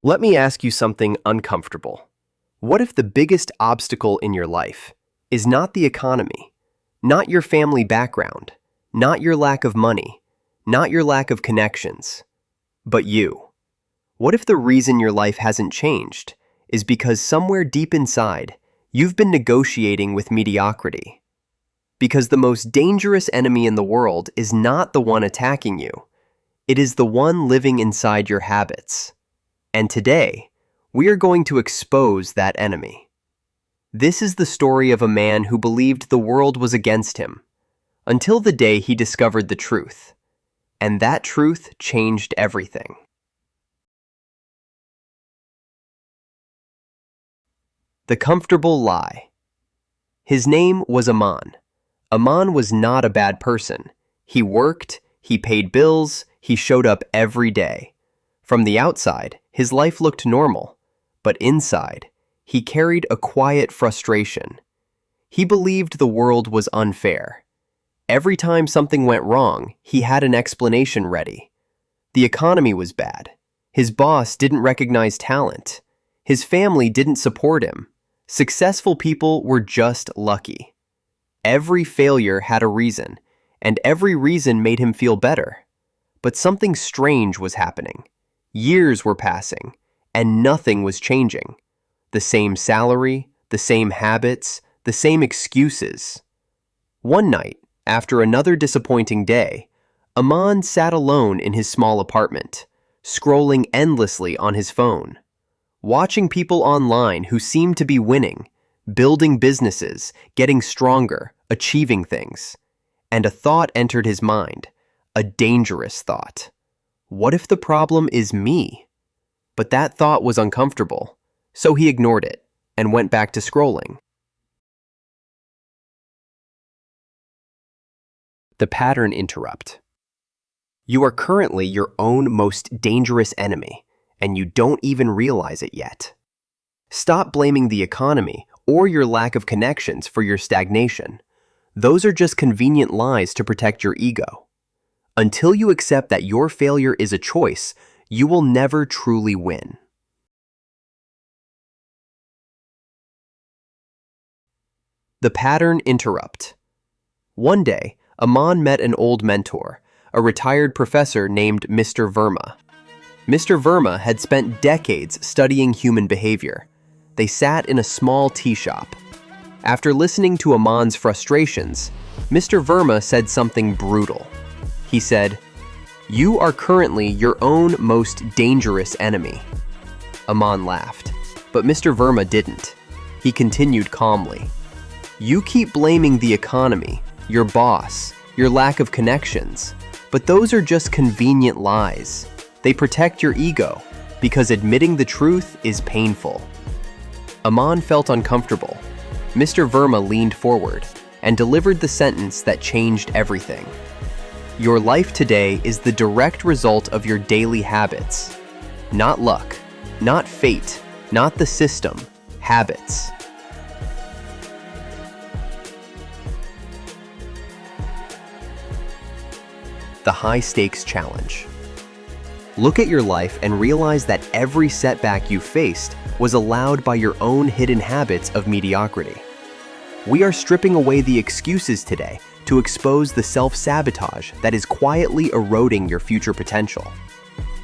Let me ask you something uncomfortable. What if the biggest obstacle in your life is not the economy, not your family background, not your lack of money, not your lack of connections, but you? What if the reason your life hasn't changed is because somewhere deep inside, you've been negotiating with mediocrity? Because the most dangerous enemy in the world is not the one attacking you, it is the one living inside your habits. And today, we are going to expose that enemy. This is the story of a man who believed the world was against him, until the day he discovered the truth. And that truth changed everything. The comfortable lie. His name was Aman. Aman was not a bad person. He worked, he paid bills, he showed up every day. From the outside, his life looked normal, but inside, he carried a quiet frustration. He believed the world was unfair. Every time something went wrong, he had an explanation ready. The economy was bad. His boss didn't recognize talent. His family didn't support him. Successful people were just lucky. Every failure had a reason, and every reason made him feel better. But something strange was happening. Years were passing, and nothing was changing. The same salary, the same habits, the same excuses. One night, after another disappointing day, Aman sat alone in his small apartment, scrolling endlessly on his phone, watching people online who seemed to be winning, building businesses, getting stronger, achieving things. And a thought entered his mind, a dangerous thought. What if the problem is me? But that thought was uncomfortable, so he ignored it and went back to scrolling. The pattern interrupt. You are currently your own most dangerous enemy, and you don't even realize it yet. Stop blaming the economy or your lack of connections for your stagnation. Those are just convenient lies to protect your ego. Until you accept that your failure is a choice, you will never truly win. The pattern interrupt. One day, Aman met an old mentor, a retired professor named Mr. Verma. Mr. Verma had spent decades studying human behavior. They sat in a small tea shop. After listening to Aman's frustrations, Mr. Verma said something brutal. He said, "You are currently your own most dangerous enemy." Aman laughed, but Mr. Verma didn't. He continued calmly. "You keep blaming the economy, your boss, your lack of connections, but those are just convenient lies. They protect your ego, because admitting the truth is painful." Aman felt uncomfortable. Mr. Verma leaned forward and delivered the sentence that changed everything. Your life today is the direct result of your daily habits. Not luck, not fate, not the system, habits. The high-stakes challenge. Look at your life and realize that every setback you faced was allowed by your own hidden habits of mediocrity. We are stripping away the excuses today to expose the self-sabotage that is quietly eroding your future potential.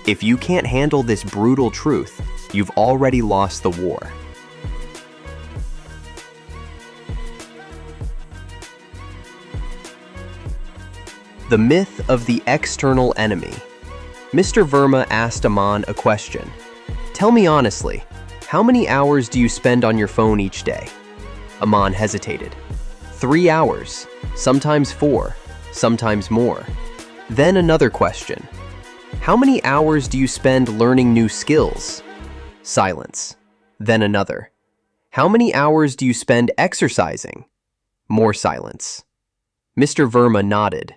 If you can't handle this brutal truth, you've already lost the war. The myth of the external enemy. Mr. Verma asked Aman a question. "Tell me honestly, how many hours do you spend on your phone each day?" Aman hesitated. 3 hours, sometimes 4, sometimes more. Then another question. "How many hours do you spend learning new skills?" Silence. Then another. "How many hours do you spend exercising?" More silence. Mr. Verma nodded.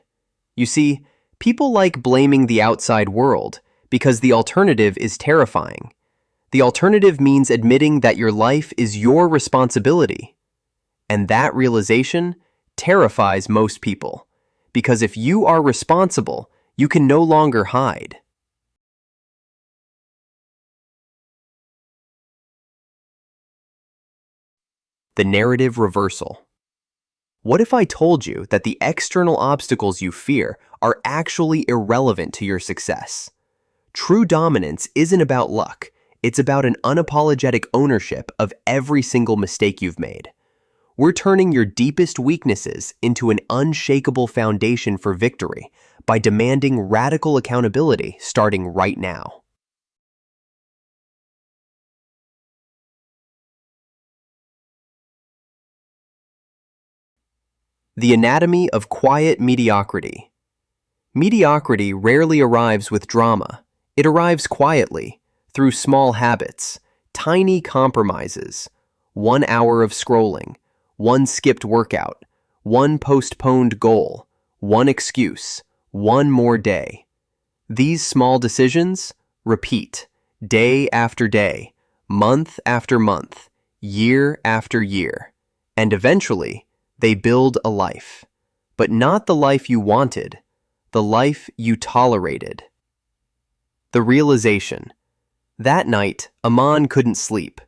You see, people like blaming the outside world because the alternative is terrifying. The alternative means admitting that your life is your responsibility. And that realization terrifies most people, because if you are responsible, you can no longer hide. The narrative reversal. What if I told you that the external obstacles you fear are actually irrelevant to your success? True dominance isn't about luck. It's about an unapologetic ownership of every single mistake you've made. We're turning your deepest weaknesses into an unshakable foundation for victory by demanding radical accountability starting right now. The anatomy of quiet mediocrity. Mediocrity rarely arrives with drama. It arrives quietly, through small habits, tiny compromises, 1 hour of scrolling, one skipped workout, one postponed goal, one excuse, one more day. These small decisions repeat day after day, month after month, year after year, and eventually they build a life. But not the life you wanted, the life you tolerated. The realization. That night, Aman couldn't sleep.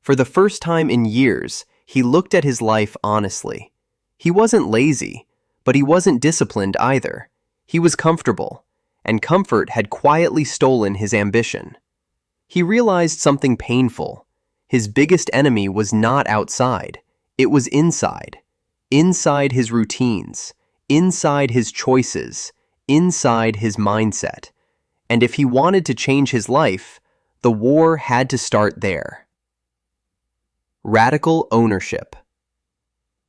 For the first time in years, he looked at his life honestly. He wasn't lazy, but he wasn't disciplined either. He was comfortable, and comfort had quietly stolen his ambition. He realized something painful. His biggest enemy was not outside, it was inside. Inside his routines, inside his choices, inside his mindset. And if he wanted to change his life, the war had to start there. Radical ownership.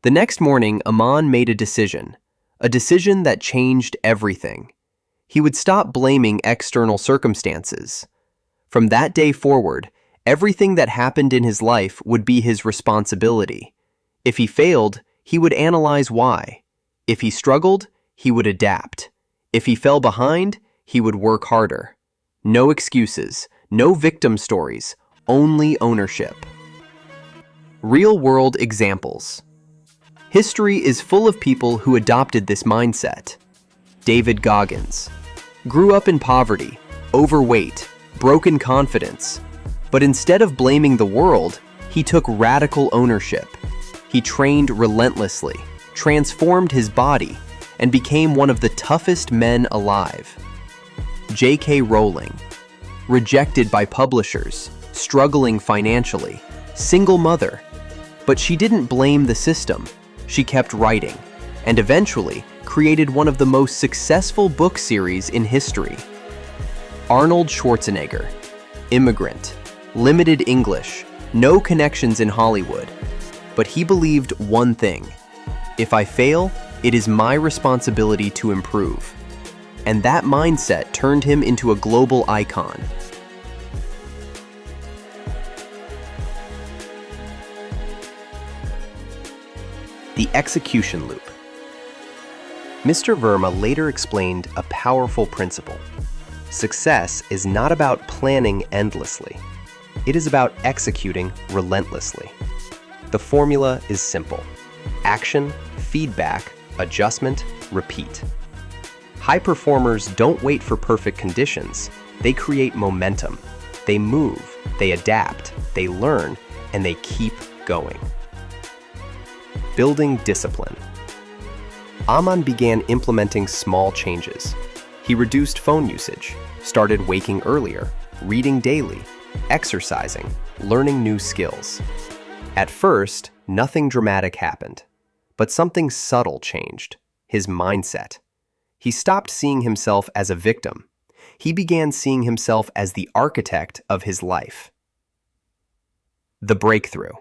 The next morning, Aman made a decision that changed everything. He would stop blaming external circumstances. From that day forward, everything that happened in his life would be his responsibility. If he failed, he would analyze why. If he struggled, he would adapt. If he fell behind, he would work harder. No excuses, no victim stories, only ownership. Real-world examples. History is full of people who adopted this mindset. David Goggins grew up in poverty, overweight, broken confidence. But instead of blaming the world, he took radical ownership. He trained relentlessly, transformed his body, and became one of the toughest men alive. J.K. Rowling, rejected by publishers, struggling financially, single mother. But she didn't blame the system. She kept writing, and eventually created one of the most successful book series in history. Arnold Schwarzenegger, immigrant, limited English, no connections in Hollywood. But he believed one thing: if I fail, it is my responsibility to improve. And that mindset turned him into a global icon. The execution loop. Mr. Verma later explained a powerful principle. Success is not about planning endlessly. It is about executing relentlessly. The formula is simple: action, feedback, adjustment, repeat. High performers don't wait for perfect conditions. They create momentum. They move, they adapt, they learn, and they keep going. Building discipline. Aman began implementing small changes. He reduced phone usage, started waking earlier, reading daily, exercising, learning new skills. At first, nothing dramatic happened, but something subtle changed: his mindset. He stopped seeing himself as a victim. He began seeing himself as the architect of his life. The breakthrough.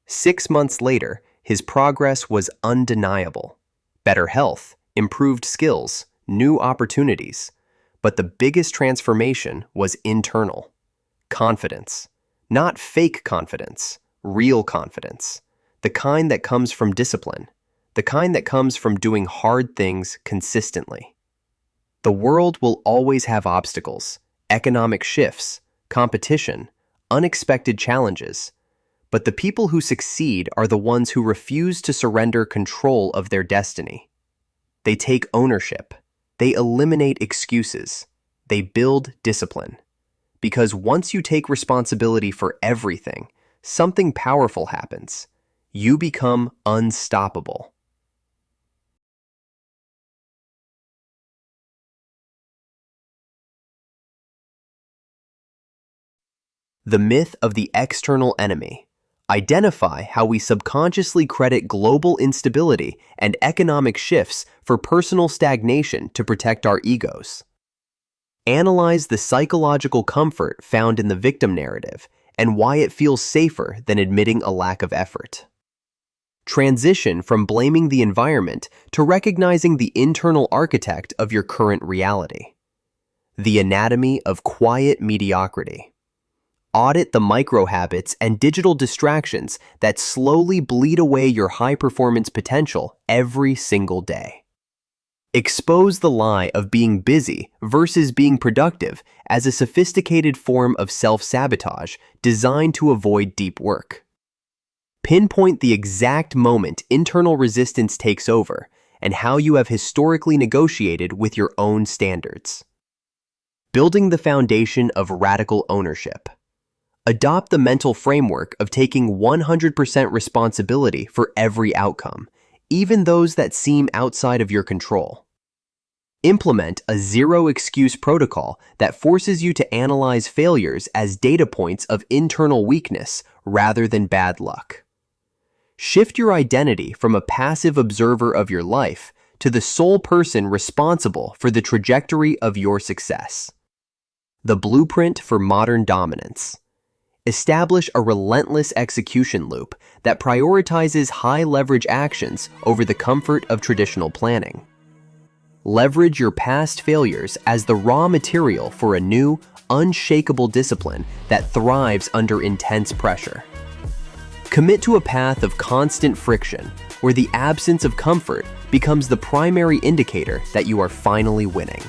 6 months later, his progress was undeniable. Better health, improved skills, new opportunities. But the biggest transformation was internal. Confidence. Not fake confidence, real confidence. The kind that comes from discipline. The kind that comes from doing hard things consistently. The world will always have obstacles, economic shifts, competition, unexpected challenges. But the people who succeed are the ones who refuse to surrender control of their destiny. They take ownership. They eliminate excuses. They build discipline. Because once you take responsibility for everything, something powerful happens. You become unstoppable. The myth of the external enemy. Identify how we subconsciously credit global instability and economic shifts for personal stagnation to protect our egos. Analyze the psychological comfort found in the victim narrative and why it feels safer than admitting a lack of effort. Transition from blaming the environment to recognizing the internal architect of your current reality. The anatomy of quiet mediocrity. Audit the micro-habits and digital distractions that slowly bleed away your high-performance potential every single day. Expose the lie of being busy versus being productive as a sophisticated form of self-sabotage designed to avoid deep work. Pinpoint the exact moment internal resistance takes over and how you have historically negotiated with your own standards. Building the foundation of radical ownership. Adopt the mental framework of taking 100% responsibility for every outcome, even those that seem outside of your control. Implement a zero-excuse protocol that forces you to analyze failures as data points of internal weakness rather than bad luck. Shift your identity from a passive observer of your life to the sole person responsible for the trajectory of your success. The blueprint for modern dominance. Establish a relentless execution loop that prioritizes high-leverage actions over the comfort of traditional planning. Leverage your past failures as the raw material for a new, unshakable discipline that thrives under intense pressure. Commit to a path of constant friction where the absence of comfort becomes the primary indicator that you are finally winning.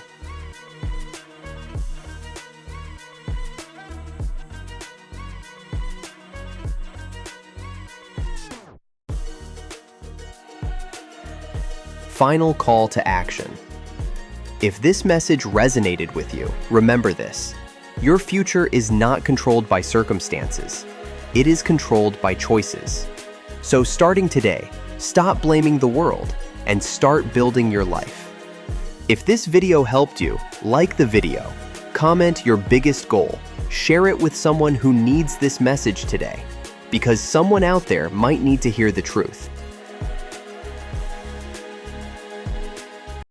Final call to action. If this message resonated with you, remember this: your future is not controlled by circumstances. It is controlled by choices. So starting today, stop blaming the world and start building your life. If this video helped you, like the video, comment your biggest goal, share it with someone who needs this message today, because someone out there might need to hear the truth.